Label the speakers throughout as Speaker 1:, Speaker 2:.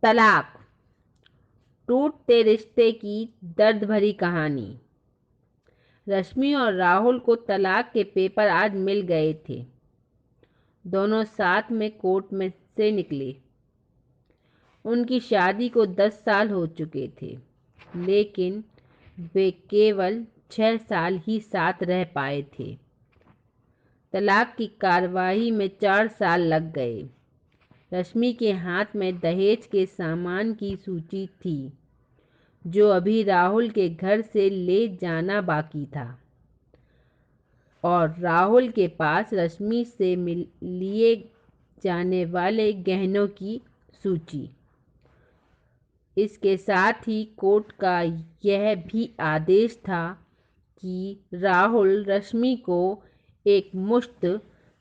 Speaker 1: तलाक, टूटते रिश्ते की दर्द भरी कहानी। रश्मि और राहुल को तलाक के पेपर आज मिल गए थे। दोनों साथ में कोर्ट में से निकले। उनकी शादी को 10 साल हो चुके थे, लेकिन वे केवल 6 साल ही साथ रह पाए थे। तलाक की कार्रवाई में 4 साल लग गए। रश्मि के हाथ में दहेज के सामान की सूची थी, जो अभी राहुल के घर से ले जाना बाकी था, और राहुल के पास रश्मि से लिए जाने वाले गहनों की सूची। इसके साथ ही कोर्ट का यह भी आदेश था कि राहुल रश्मि को एक मुश्त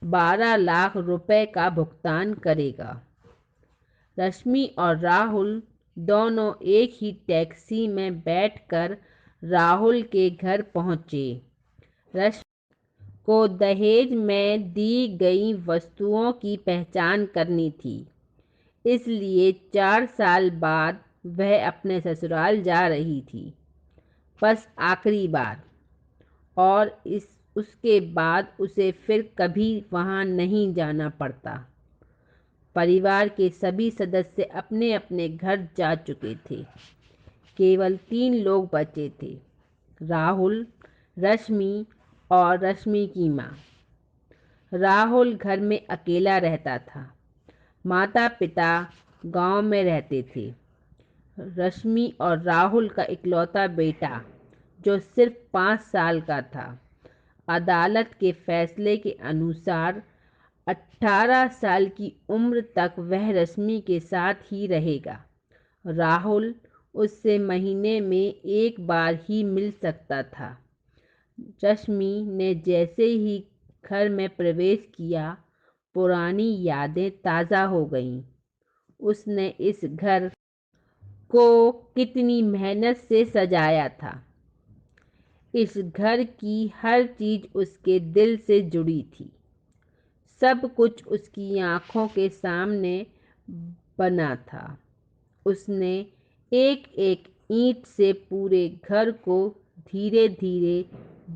Speaker 1: 12 लाख रुपए का भुगतान करेगा। रश्मि और राहुल दोनों एक ही टैक्सी में बैठकर राहुल के घर पहुंचे। रश्मि को दहेज में दी गई वस्तुओं की पहचान करनी थी, इसलिए 4 साल बाद वह अपने ससुराल जा रही थी, बस आखिरी बार। और उसके बाद उसे फिर कभी वहां नहीं जाना पड़ता। परिवार के सभी सदस्य अपने अपने घर जा चुके थे। केवल 3 लोग बचे थे, राहुल, रश्मि और रश्मि की माँ। राहुल घर में अकेला रहता था। माता पिता गांव में रहते थे। रश्मि और राहुल का इकलौता बेटा, जो सिर्फ 5 साल का था, अदालत के फैसले के अनुसार 18 साल की उम्र तक वह रश्मि के साथ ही रहेगा। राहुल उससे महीने में एक बार ही मिल सकता था। रश्मि ने जैसे ही घर में प्रवेश किया, पुरानी यादें ताज़ा हो गईं। उसने इस घर को कितनी मेहनत से सजाया था। इस घर की हर चीज़ उसके दिल से जुड़ी थी। सब कुछ उसकी आंखों के सामने बना था। उसने एक एक ईंट से पूरे घर को धीरे धीरे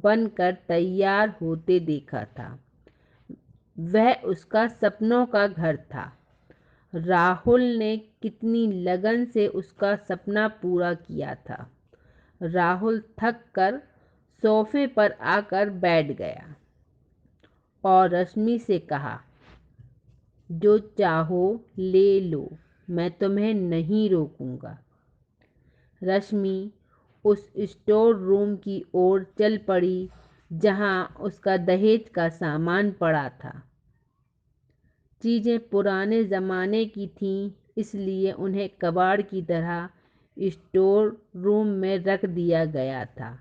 Speaker 1: बनकर तैयार होते देखा था। वह उसका सपनों का घर था। राहुल ने कितनी लगन से उसका सपना पूरा किया था। राहुल थक कर सोफे पर आकर बैठ गया और रश्मि से कहा, जो चाहो ले लो, मैं तुम्हें नहीं रोकूंगा। रश्मि उस स्टोर रूम की ओर चल पड़ी, जहां उसका दहेज का सामान पड़ा था। चीज़ें पुराने ज़माने की थीं, इसलिए उन्हें कबाड़ की तरह स्टोर रूम में रख दिया गया था।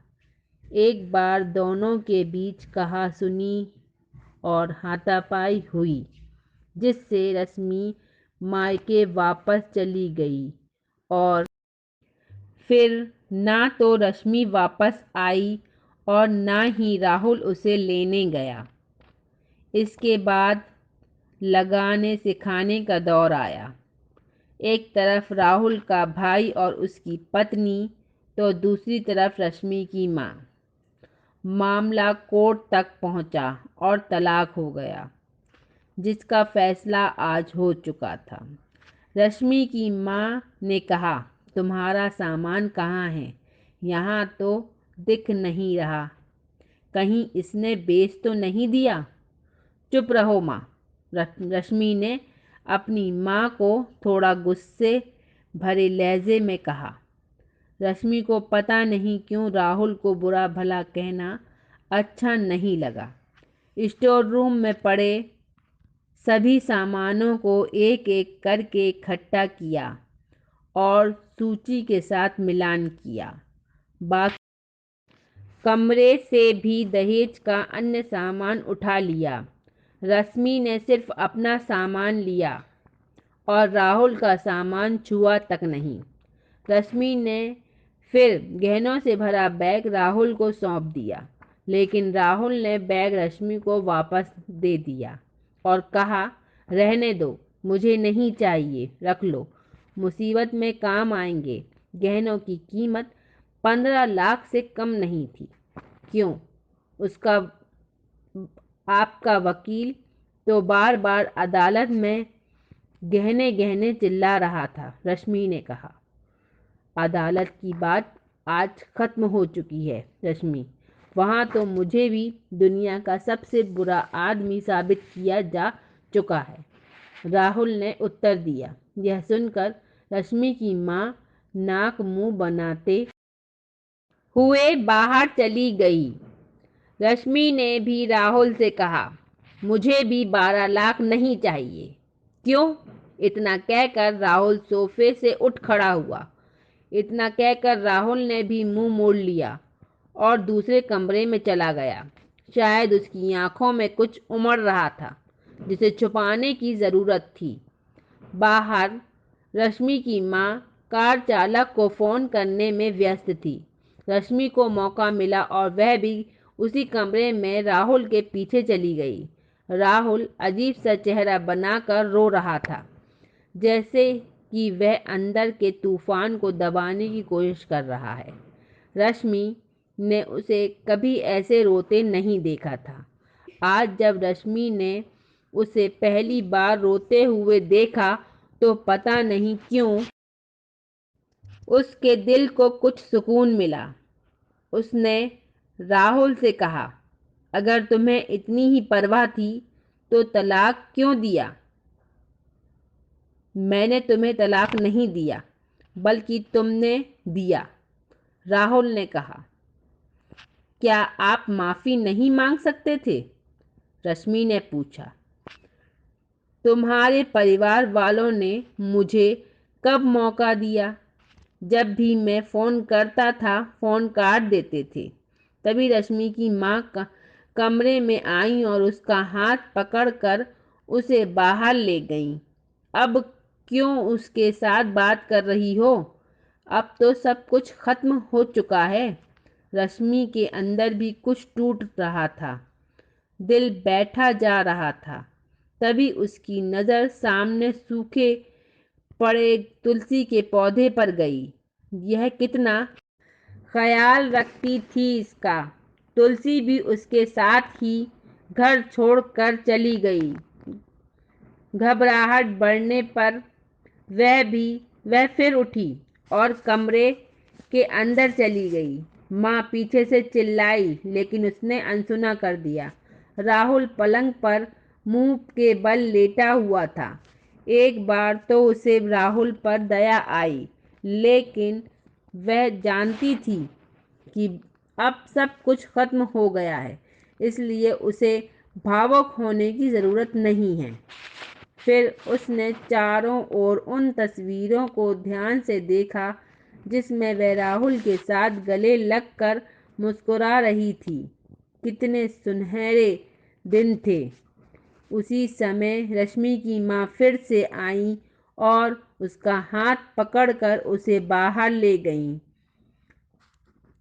Speaker 1: एक बार दोनों के बीच कहा-सुनी और हाथापाई हुई, जिससे रश्मि मायके वापस चली गई, और फिर ना तो रश्मि वापस आई और ना ही राहुल उसे लेने गया। इसके बाद लगाने सिखाने का दौर आया। एक तरफ राहुल का भाई और उसकी पत्नी, तो दूसरी तरफ रश्मि की माँ। मामला कोर्ट तक पहुंचा और तलाक हो गया, जिसका फैसला आज हो चुका था। रश्मि की माँ ने कहा, तुम्हारा सामान कहाँ है? यहाँ तो दिख नहीं रहा। कहीं इसने बेच तो नहीं दिया? चुप रहो माँ, रश्मि ने अपनी माँ को थोड़ा गुस्से भरे लहजे में कहा। रश्मि को पता नहीं क्यों राहुल को बुरा भला कहना अच्छा नहीं लगा। स्टोर रूम में पड़े सभी सामानों को एक एक करके इकट्ठा किया और सूची के साथ मिलान किया। बाकी कमरे से भी दहेज का अन्य सामान उठा लिया। रश्मि ने सिर्फ अपना सामान लिया और राहुल का सामान छुआ तक नहीं। रश्मि ने फिर गहनों से भरा बैग राहुल को सौंप दिया, लेकिन राहुल ने बैग रश्मि को वापस दे दिया और कहा, रहने दो, मुझे नहीं चाहिए, रख लो। मुसीबत में काम आएंगे। गहनों की कीमत 15 लाख से कम नहीं थी। क्यों? उसका आपका वकील तो बार बार अदालत में गहने गहने चिल्ला रहा था, रश्मि ने कहा। अदालत की बात आज खत्म हो चुकी है रश्मि। वहाँ तो मुझे भी दुनिया का सबसे बुरा आदमी साबित किया जा चुका है, राहुल ने उत्तर दिया। यह सुनकर रश्मि की माँ नाक मुंह बनाते हुए बाहर चली गई। रश्मि ने भी राहुल से कहा, मुझे भी 12 लाख नहीं चाहिए। क्यों? इतना कहकर राहुल सोफे से उठ खड़ा हुआ। इतना कहकर राहुल ने भी मुंह मोड़ लिया और दूसरे कमरे में चला गया। शायद उसकी आंखों में कुछ उमड़ रहा था जिसे छुपाने की ज़रूरत थी। बाहर रश्मि की माँ कार चालक को फ़ोन करने में व्यस्त थी। रश्मि को मौका मिला और वह भी उसी कमरे में राहुल के पीछे चली गई। राहुल अजीब सा चेहरा बनाकर रो रहा था, जैसे कि वह अंदर के तूफान को दबाने की कोशिश कर रहा है। रश्मि ने उसे कभी ऐसे रोते नहीं देखा था। आज जब रश्मि ने उसे पहली बार रोते हुए देखा तो पता नहीं क्यों उसके दिल को कुछ सुकून मिला। उसने राहुल से कहा, अगर तुम्हें इतनी ही परवाह थी तो तलाक क्यों दिया? मैंने तुम्हें तलाक नहीं दिया, बल्कि तुमने दिया, राहुल ने कहा। क्या आप माफ़ी नहीं मांग सकते थे? रश्मि ने पूछा। तुम्हारे परिवार वालों ने मुझे कब मौका दिया? जब भी मैं फ़ोन करता था फ़ोन काट देते थे। तभी रश्मि की माँ कमरे में आई और उसका हाथ पकड़कर उसे बाहर ले गईं। अब क्यों उसके साथ बात कर रही हो? अब तो सब कुछ खत्म हो चुका है। रश्मि के अंदर भी कुछ टूट रहा था, दिल बैठा जा रहा था। तभी उसकी नज़र सामने सूखे पड़े तुलसी के पौधे पर गई। यह कितना ख्याल रखती थी इसका। तुलसी भी उसके साथ ही घर छोड़कर चली गई। घबराहट बढ़ने पर वह फिर उठी और कमरे के अंदर चली गई। माँ पीछे से चिल्लाई, लेकिन उसने अनसुना कर दिया। राहुल पलंग पर मुंह के बल लेटा हुआ था। एक बार तो उसे राहुल पर दया आई, लेकिन वह जानती थी कि अब सब कुछ खत्म हो गया है, इसलिए उसे भावुक होने की ज़रूरत नहीं है। फिर उसने चारों ओर उन तस्वीरों को ध्यान से देखा जिसमें वह राहुल के साथ गले लगकर मुस्कुरा रही थी। कितने सुनहरे दिन थे। उसी समय रश्मि की माँ फिर से आई और उसका हाथ पकड़कर उसे बाहर ले गईं।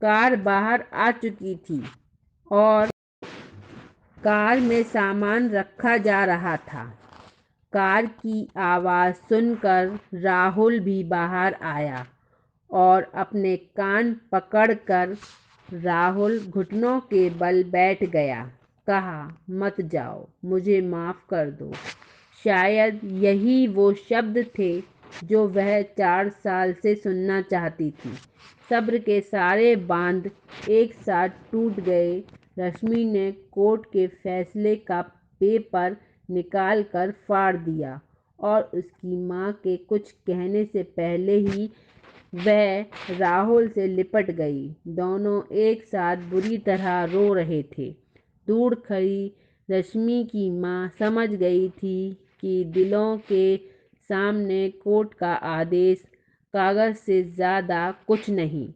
Speaker 1: कार बाहर आ चुकी थी और कार में सामान रखा जा रहा था। कार की आवाज़ सुनकर राहुल भी बाहर आया और अपने कान पकड़कर राहुल घुटनों के बल बैठ गया। कहा, मत जाओ, मुझे माफ़ कर दो। शायद यही वो शब्द थे जो वह 4 साल से सुनना चाहती थी। सब्र के सारे बांध एक साथ टूट गए। रश्मि ने कोर्ट के फैसले का पेपर निकाल कर फाड़ दिया और उसकी माँ के कुछ कहने से पहले ही वह राहुल से लिपट गई। दोनों एक साथ बुरी तरह रो रहे थे। दूर खड़ी रश्मि की माँ समझ गई थी कि दिलों के सामने कोर्ट का आदेश कागज़ से ज़्यादा कुछ नहीं।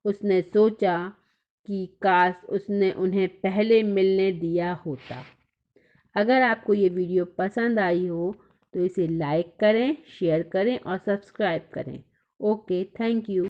Speaker 1: उसने सोचा कि काश उसने उन्हें पहले मिलने दिया होता। अगर आपको ये वीडियो पसंद आई हो तो इसे लाइक करें, शेयर करें और सब्सक्राइब करें। Okay, thank you.